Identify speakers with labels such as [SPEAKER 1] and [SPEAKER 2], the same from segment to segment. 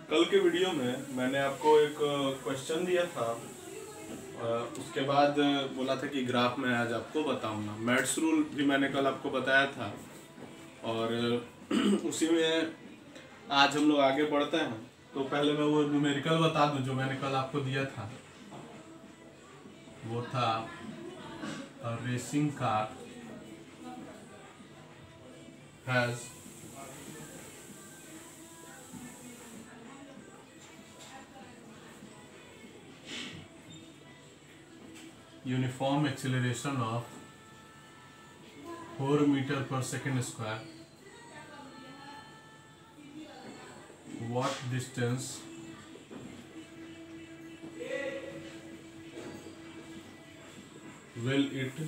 [SPEAKER 1] कल के वीडियो में मैंने आपको एक क्वेश्चन दिया था। उसके बाद बोला था कि ग्राफ में आज आपको बताऊंगा। मैथ्स रूल भी मैंने कल आपको बताया था और उसी में आज हम लोग आगे बढ़ते हैं। तो पहले मैं वो न्यूमेरिकल बता दूं जो मैंने कल आपको दिया था। वो था racing car has uniform acceleration of 4 meter per second square. What distance will it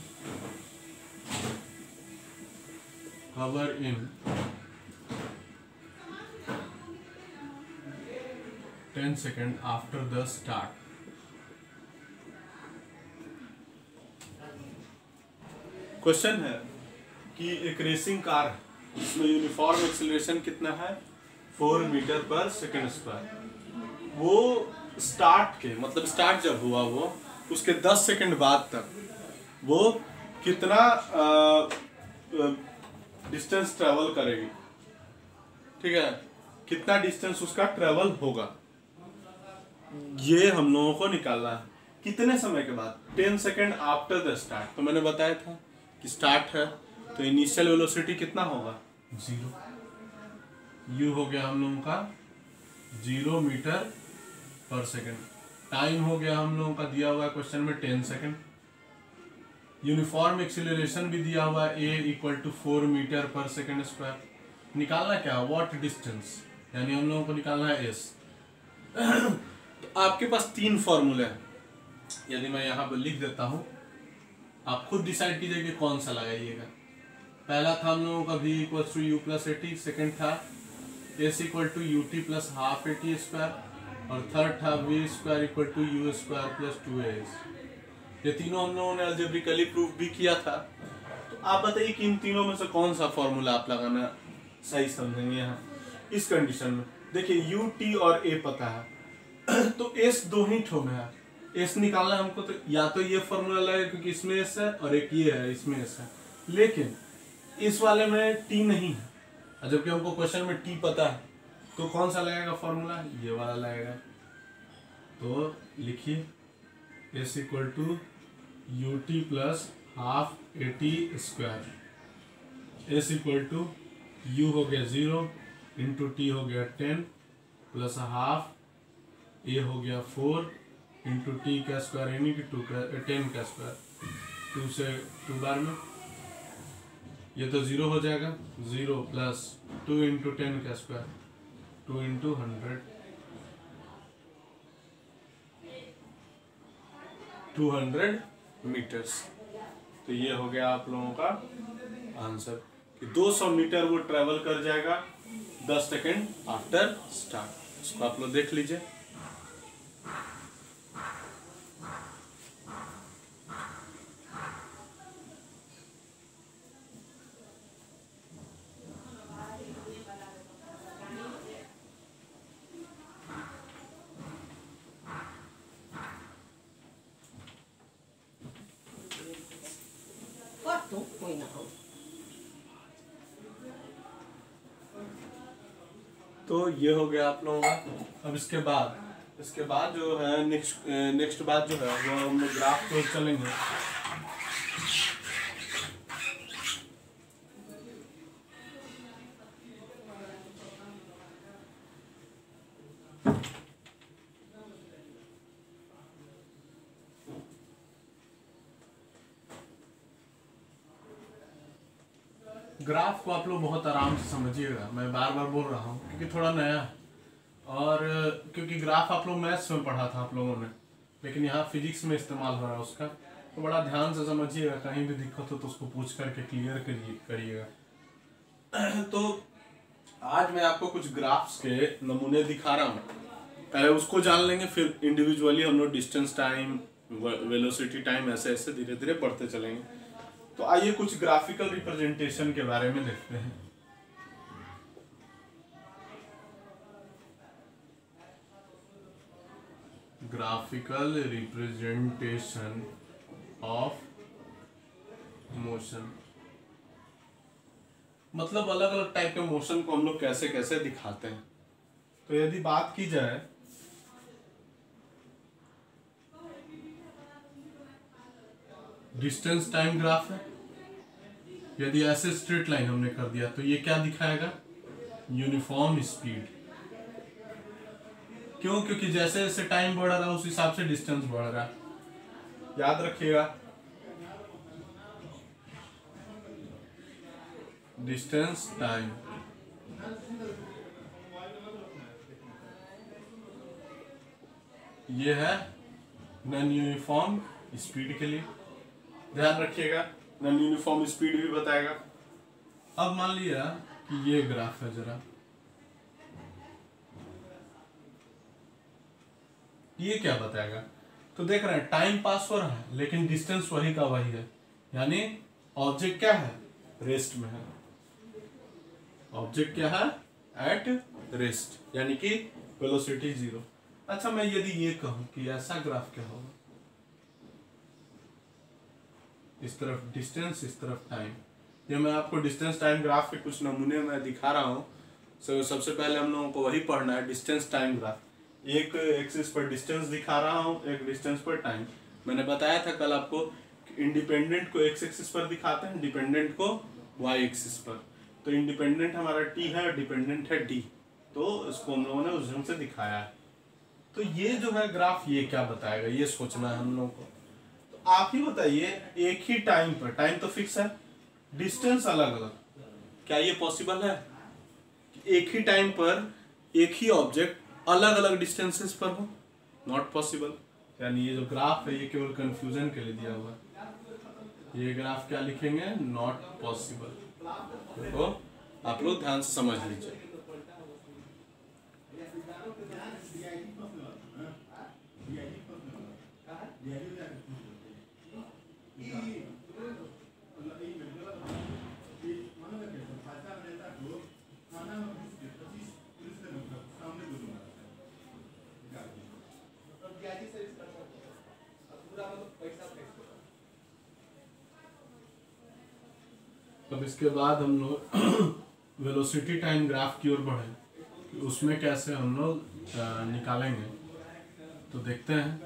[SPEAKER 1] cover in 10 seconds after the start? Question है कि एक रेसिंग कार है, इसमें यूनिफॉर्म एक्सीलरेशन कितना है 4 मीटर पर सेकंड स्क्वायर। वो स्टार्ट के मतलब स्टार्ट जब हुआ वो उसके 10 सेकंड बाद तक वो कितना डिस्टेंस ट्रेवल करेगी। ठीक है, कितना डिस्टेंस उसका ट्रेवल होगा ये हम लोगों को निकालना है। कितने समय के बाद? 10 सेकंड आफ्टर द स्टार्ट। तो मैंने बताया था कि स्टार्ट है तो इनिशियल वेलोसिटी कितना होगा 0। यू हो गया हम लोगों का 0 मीटर पर सेकंड। टाइम हो गया हम लोगों का दिया हुआ है क्वेश्चन में 10 सेकंड। यूनिफॉर्म एक्सीलरेशन भी दिया हुआ है a = 4 मीटर पर सेकंड स्क्वायर। निकालना क्या? व्हाट डिस्टेंस, यानी हम लोगों को निकालना है s। तो आपके पास 3 फॉर्मूले हैं। यदि मैं यहाँ पर लिख देता हूँ, आप खुद डिसाइड कीजिए कि कौन सा लगाइएगा। पहला था हम लोगों का v = u + at। सेकंड था s = ut + ½ at²। और थर्ड था v² = u² + 2as। ये तीनों हम लोगों ने अलजेब्रिकली प्रूफ भी किया था। तो आप बताइए कि इन तीनों में से कौन सा फॉर्मूला आप लगाना सही समझेंगे। यहाँ इस कंडीशन में देखिए u, t और a पता है तो s दो ही ठो में है। एस निकालना हमको तो या तो ये फॉर्मूला लगेगा क्योंकि इसमें एस है और एक ये है इसमें एस है, लेकिन इस वाले में टी नहीं है। जबकि हमको क्वेश्चन में टी पता है तो कौन सा लगेगा फॉर्मूला? ये वाला लगेगा। तो लिखिए S = ut + ½ at²। S = u हो गया 0 × t हो गया 10 + ½ a हो गया 4 × t का स्क्वायर यानी कि 10 का स्क्वायर। 2 से 2 बार में ये तो 0 हो जाएगा। 0 + 2 × 10 का स्क्वायर 2 × 100 200 मीटर्स। तो ये हो गया आप लोगों का आंसर कि 200 मीटर वो ट्रेवल कर जाएगा 10 सेकेंड आफ्टर स्टार्ट। इसको आप लोग देख लीजिए। तो ये हो गया आप लोगों का। अब इसके बाद जो है नेक्स्ट बात जो है वो हम लोग ग्राफ को चलेंगे। ग्राफ को आप लोग बहुत आराम से समझिएगा। मैं बार बार बोल रहा हूँ क्योंकि थोड़ा नया है और क्योंकि ग्राफ आप लोग मैथ्स में पढ़ा था आप लोगों ने, लेकिन यहाँ फिजिक्स में इस्तेमाल हो रहा है उसका। तो बड़ा ध्यान से समझिएगा, कहीं भी दिक्कत हो तो उसको पूछ करके क्लियर करिएगा। तो आज मैं आपको कुछ ग्राफ्स के नमूने दिखा रहा हूँ। पहले उसको जान लेंगे, फिर इंडिविजुअली हम लोग डिस्टेंस टाइम, वेलोसिटी टाइम ऐसे ऐसे धीरे धीरे बढ़ते चलेंगे। तो आइए कुछ ग्राफिकल रिप्रेजेंटेशन के बारे में देखते हैं। ग्राफिकल रिप्रेजेंटेशन ऑफ मोशन, मतलब अलग अलग टाइप के मोशन को हम लोग कैसे कैसे दिखाते हैं। तो यदि बात की जाए डिस्टेंस टाइम ग्राफ है, यदि ऐसे स्ट्रेट लाइन हमने कर दिया तो ये क्या दिखाएगा, यूनिफॉर्म स्पीड। क्यों, क्योंकि जैसे जैसे टाइम बढ़ रहा है उस हिसाब से डिस्टेंस बढ़ रहा है, याद रखिएगा। डिस्टेंस टाइम ये है नॉन यूनिफॉर्म स्पीड के लिए, ध्यान रखिएगा। नॉन यूनिफॉर्म स्पीड भी बताएगा। अब मान लिया कि ये ग्राफ है, जरा ये क्या बताएगा, तो देख रहे हैं टाइम पास हो रहा है लेकिन डिस्टेंस वही का वही है, यानी ऑब्जेक्ट क्या है, रेस्ट में है। ऑब्जेक्ट क्या है, एट रेस्ट, यानी कि वेलोसिटी 0। अच्छा, मैं यदि ये कहूं कि ऐसा ग्राफ क्या होगा, इस तरफ डिस्टेंस इस तरफ टाइम। ये मैं आपको डिस्टेंस टाइम ग्राफ के कुछ नमूने मैं दिखा रहा हूँ। सबसे पहले हम लोगों को वही पढ़ना है, डिस्टेंस टाइम ग्राफ। एक एक्सिस पर डिस्टेंस दिखा रहा हूँ, एक डिस्टेंस पर टाइम। मैंने बताया था कल आपको, इंडिपेंडेंट को एक्स एक्सिस पर दिखाते हैं, डिपेंडेंट को वाई एक्सिस पर। तो इंडिपेंडेंट हमारा टी है और डिपेंडेंट है डी, तो इसको हम लोगों ने उस ढंग से दिखाया है। तो ये जो है ग्राफ, ये क्या बताएगा, ये सोचना है हम लोगों को। तो आप ही बताइए, एक ही टाइम पर, टाइम तो फिक्स है, डिस्टेंस अलग अलग, क्या ये पॉसिबल है कि एक ही टाइम पर एक ही ऑब्जेक्ट अलग अलग डिस्टेंसेस पर हो? Not possible. यानी ये जो ग्राफ है ये केवल कंफ्यूजन के लिए दिया हुआ है। ये ग्राफ क्या लिखेंगे, नॉट पॉसिबल। तो आप लोग ध्यान से समझ लीजिए। अब इसके बाद हम लोग वेलोसिटी टाइम ग्राफ की ओर बढ़े, उसमें कैसे हम लोग निकालेंगे, तो देखते हैं।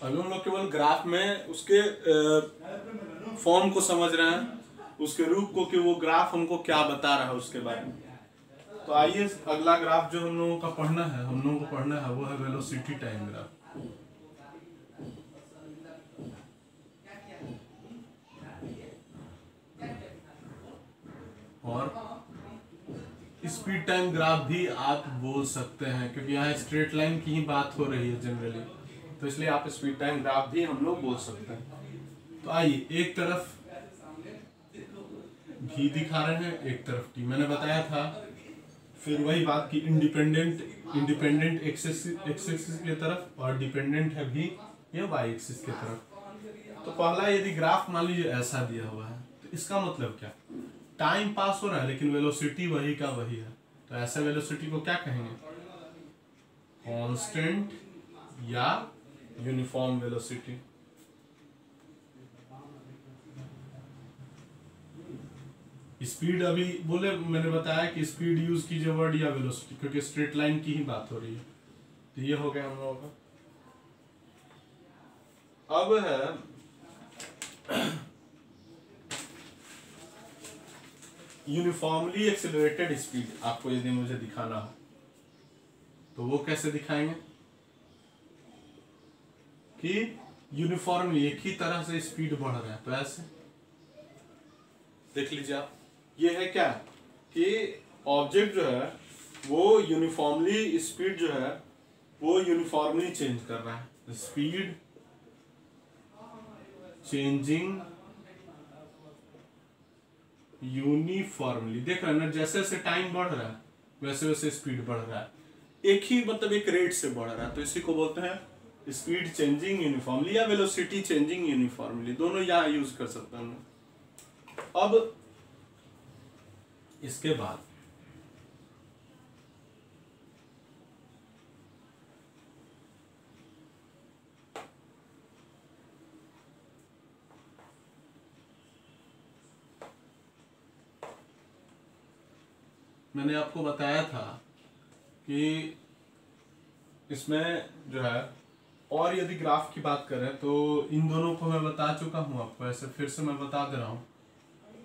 [SPEAKER 1] अभी हम लोग केवल ग्राफ में उसके फॉर्म को समझ रहे हैं, उसके रूप को, कि वो ग्राफ हमको क्या बता रहा है उसके बारे में। तो आइए अगला ग्राफ जो हम लोगों का पढ़ना है, हम लोगों को पढ़ना है, वो है वेलोसिटी टाइम ग्राफ। और स्पीड टाइम ग्राफ भी आप बोल सकते हैं, क्योंकि यहाँ स्ट्रेट लाइन की ही बात हो रही है जनरली, तो इसलिए आप स्पीड टाइम ग्राफ भी हम लोग बोल सकते हैं। तो आइए, एक तरफ भी दिखा रहे हैं, एक तरफ टी। मैंने बताया था फिर वही बात कि इंडिपेंडेंट एक्सिस की तरफ और डिपेंडेंट है भी ये वाई एक्सिस की तरफ। तो पहला यदि ग्राफ मान लीजिए ऐसा दिया हुआ है, तो इसका मतलब क्या, टाइम पास हो रहा है लेकिन वेलोसिटी वही का वही है। तो ऐसे वेलोसिटी को क्या कहेंगे, कांस्टेंट या यूनिफॉर्म वेलोसिटी। स्पीड अभी बोले, मैंने बताया कि स्पीड यूज कीजिए वर्ड या वेलोसिटी, क्योंकि स्ट्रेट लाइन की ही बात हो रही है। तो ये हो गया हम लोगों का। अब है यूनिफॉर्मली एक्सेलरेटेड स्पीड। आपको यदि मुझे दिखाना हो तो वो कैसे दिखाएंगे, कि यूनिफॉर्मली एक ही तरह से स्पीड बढ़ रहा है। तो ऐसे देख लीजिए आप, ये है क्या, कि ऑब्जेक्ट जो है वो यूनिफॉर्मली स्पीड जो है वो यूनिफॉर्मली चेंज कर रहा है। स्पीड चेंजिंग यूनिफॉर्मली, देख रहे हैं ना, जैसे जैसे टाइम बढ़ रहा है वैसे वैसे स्पीड बढ़ रहा है, एक ही मतलब एक रेट से बढ़ रहा है। तो इसी को बोलते हैं स्पीड चेंजिंग यूनिफॉर्मली या वेलोसिटी चेंजिंग यूनिफॉर्मली, दोनों यहाँ यूज कर सकते हैं। अब इसके बाद मैंने आपको बताया था कि इसमें जो है, और यदि ग्राफ की बात करें तो इन दोनों को मैं बता चुका हूँ आपको, ऐसे फिर से मैं बता दे रहा हूँ।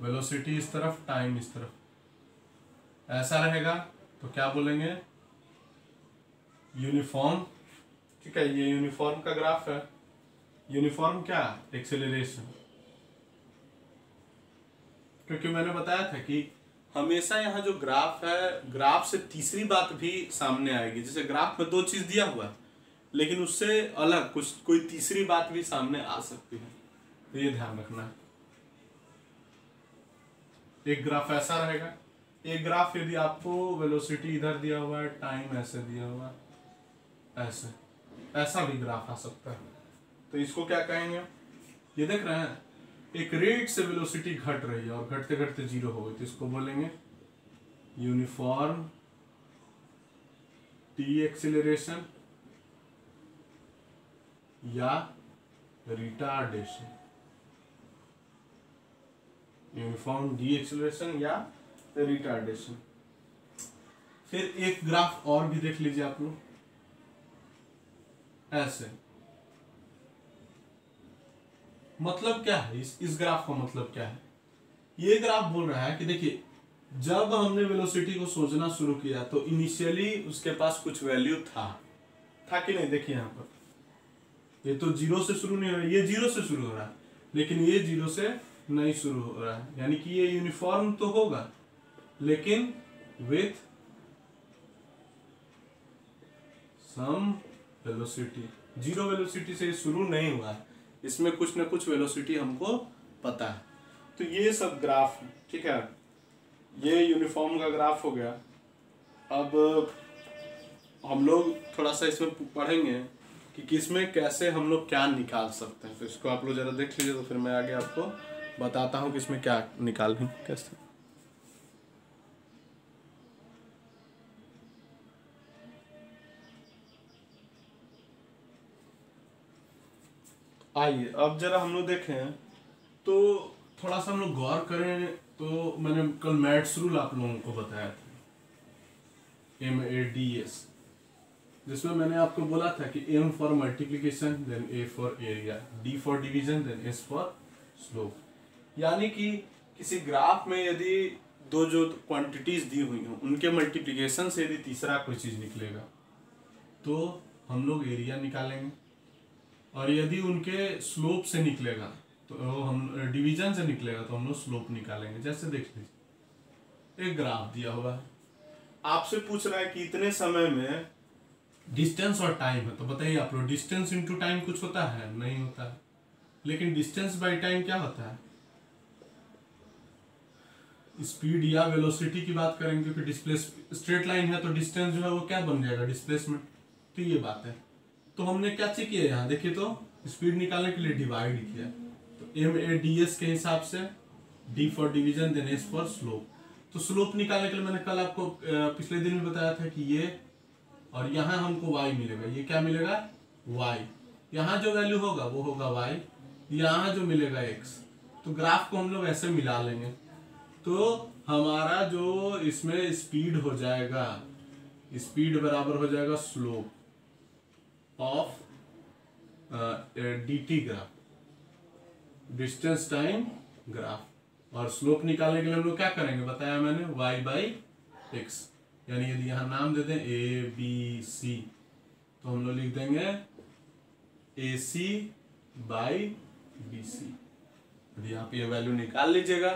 [SPEAKER 1] वेलोसिटी इस तरफ, टाइम इस तरफ, ऐसा रहेगा तो क्या बोलेंगे, यूनिफॉर्म। ठीक है, ये यूनिफॉर्म का ग्राफ है। यूनिफॉर्म क्या, एक्सेलरेशन। क्योंकि मैंने बताया था कि हमेशा यहाँ जो ग्राफ है, ग्राफ से तीसरी बात भी सामने आएगी। जैसे ग्राफ में दो चीज दिया हुआ है, लेकिन उससे अलग कुछ कोई तीसरी बात भी सामने आ सकती है, तो ये ध्यान रखना है। एक ग्राफ ऐसा रहेगा, एक ग्राफ यदि आपको वेलोसिटी इधर दिया हुआ है, टाइम ऐसे दिया हुआ है, ऐसे ऐसा भी ग्राफ आ सकता है। तो इसको क्या कहेंगे, ये देख रहे हैं एक रेट से वेलोसिटी घट रही है और घटते घटते जीरो हो गई, तो इसको बोलेंगे यूनिफॉर्म टी एक्सीलरेशन या रिटार्डेशन। यूनिफॉर्म डी एक्सीलरेशन या रिटार्डेशन। फिर एक ग्राफ और भी देख लीजिए आप लोग, ऐसे। मतलब क्या है इस ग्राफ का मतलब क्या है, ये ग्राफ बोल रहा है कि देखिए, जब हमने वेलोसिटी को सोचना शुरू किया तो इनिशियली उसके पास कुछ वैल्यू था कि नहीं। देखिए यहाँ पर ये तो जीरो से शुरू नहीं हो रहा है, ये जीरो से शुरू हो रहा है, लेकिन ये जीरो से नहीं शुरू हो रहा है, यानी कि ये यूनिफॉर्म तो होगा लेकिन with some velocity. Zero velocity से शुरू नहीं हुआ है, इसमें कुछ ना कुछ वेलोसिटी हमको पता है। तो ये सब ग्राफ, ठीक है, ये यूनिफॉर्म का ग्राफ हो गया। अब हम लोग थोड़ा सा इसमें पढ़ेंगे कि किसमें कैसे हम लोग क्या निकाल सकते हैं। तो इसको आप लोग जरा देख लीजिए, तो फिर मैं आगे आपको बताता हूँ कि इसमें क्या निकालें कैसे। आइए अब जरा हम लोग देखें, तो थोड़ा सा हम लोग गौर करें। तो मैंने कल मैथ्स रूल आप लोगों को बताया था, MADS, जिसमें मैंने आपको बोला था कि M for multiplication, then A for area, D for division, then S for slope. यानी कि किसी ग्राफ में यदि दो जो क्वांटिटीज दी हुई हैं उनके मल्टीप्लिकेशन से यदि तीसरा कोई चीज निकलेगा तो हम लोग एरिया निकालेंगे, और यदि उनके स्लोप से निकलेगा तो हम डिवीजन से निकलेगा तो हम लोग स्लोप निकालेंगे। जैसे देख लीजिए, एक ग्राफ दिया हुआ है, आपसे पूछ रहा है कि इतने समय में डिस्टेंस और टाइम है, तो बताइए आप लोग, डिस्टेंस इंटू टाइम कुछ होता है, नहीं होता है। लेकिन डिस्टेंस बाय टाइम क्या होता है, स्पीड या वेलोसिटी की बात करेंगे, क्योंकि डिस्प्लेस स्ट्रेट लाइन है तो डिस्टेंस जो है वो क्या बन जाएगा, डिस्प्लेसमेंट। तो ये बात है। तो हमने क्या चेक किया यहाँ देखिए, तो स्पीड निकालने के लिए डिवाइड किया, तो MADS के हिसाब से, D for division, then S for slope. तो स्लोप निकालने के लिए मैंने कल आपको पिछले दिन में बताया था कि ये, और यहाँ हमको y मिलेगा, ये क्या मिलेगा, y। यहाँ जो वैल्यू होगा वो होगा y, यहाँ जो मिलेगा x। तो ग्राफ को हम लोग ऐसे मिला लेंगे, तो हमारा जो इसमें स्पीड हो जाएगा, स्पीड बराबर हो जाएगा slope of DT graph, distance time graph. और स्लोप निकालने के लिए हम लोग क्या करेंगे, बताया मैंने, y बाई एक्स। यानी यदि यहाँ नाम दे दें ABC, तो हम लोग लिख देंगे AC बाई BC। यदि आप ये वैल्यू निकाल लीजिएगा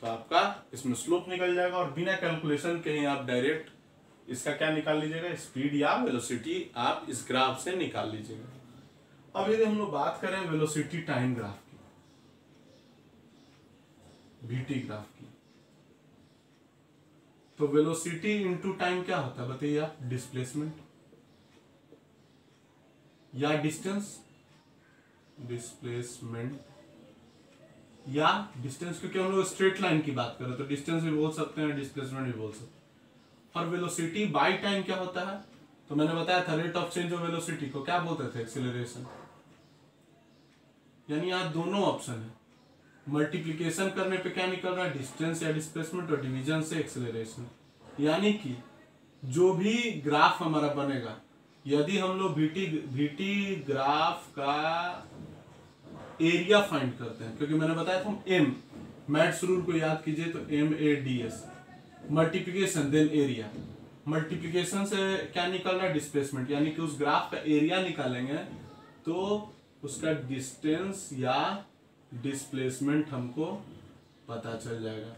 [SPEAKER 1] तो आपका इसमें स्लोप निकल जाएगा, और बिना कैलकुलेशन के ही आप डायरेक्ट इसका क्या निकाल लीजिएगा, स्पीड या वेलोसिटी आप इस ग्राफ से निकाल लीजिएगा। अब यदि हम लोग बात करें वेलोसिटी टाइम ग्राफ की, VT ग्राफ की, तो वेलोसिटी इंटू टाइम क्या होता है बताइए आप, डिस्प्लेसमेंट या डिस्टेंस, डिस्प्लेसमेंट या डिस्टेंस, क्योंकि हम लोग स्ट्रेट लाइन की बात करें तो डिस्टेंस भी बोल सकते हैं, डिस्प्लेसमेंट भी बोल सकते हैं। और वेलोसिटी बाय टाइम क्या होता है, तो मैंने बताया था rate of change of velocity को क्या बोलते थे, एक्सीलरेशन। यानी यहाँ दोनों ऑप्शन है, मल्टीप्लिकेशन करने पे क्या निकल रहा है, डिस्टेंस या डिस्प्लेसमेंट, और डिवीजन से एक्सीलरेशन। यानी कि जो भी ग्राफ हमारा बनेगा, यदि हम लोग VT ग्राफ का एरिया फाइंड करते हैं, क्योंकि मैंने बताया था एम, मैथ्स रूल को याद कीजिए तो MADS, multiplication then area. Multiplication से क्या निकल रहा है, डिस्प्लेसमेंट, यानी कि उस ग्राफ का एरिया निकालेंगे तो उसका डिस्टेंस या डिस्प्लेसमेंट हमको पता चल जाएगा।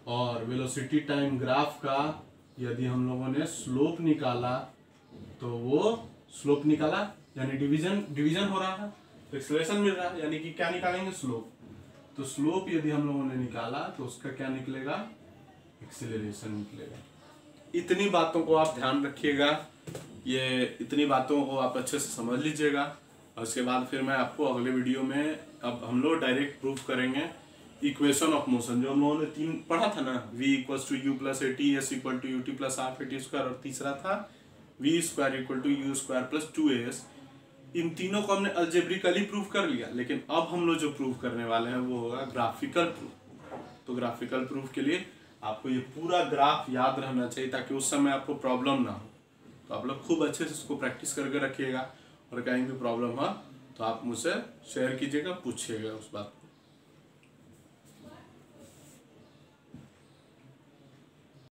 [SPEAKER 1] और वेलोसिटी टाइम ग्राफ का यदि हम लोगों ने स्लोप निकाला तो वो स्लोप निकाला यानी डिवीजन हो रहा है, एक्सेलरेशन मिल रहा है, यानी कि क्या निकालेंगे, स्लोप। तो स्लोप यदि हम लोगों ने निकाला तो उसका क्या निकलेगा, एक्सेलरेशन निकलेगा। इतनी बातों को आप ध्यान रखिएगा, ये इतनी बातों को आप अच्छे से समझ लीजिएगा। और उसके बाद फिर मैं आपको अगले वीडियो में, अब हम लोग डायरेक्ट प्रूफ करेंगे इक्वेशन ऑफ मोशन, जो हम लोगों ने 3 पढ़ा था ना, v = u + at, s = ut + ½ at², और तीसरा था v² = u² + 2as। इन तीनों को हमने अलजेब्रिकली प्रूव कर लिया, लेकिन अब हम लोग जो प्रूव करने वाले हैं वो होगा ग्राफिकल प्रूफ। तो ग्राफिकल प्रूफ के लिए आपको ये पूरा ग्राफ याद रहना चाहिए ताकि उस समय आपको प्रॉब्लम ना हो। तो आप लोग खूब अच्छे से इसको प्रैक्टिस करके रखिएगा, और कहीं भी प्रॉब्लम हो तो आप मुझसे शेयर कीजिएगा, पूछिएगा उस बात।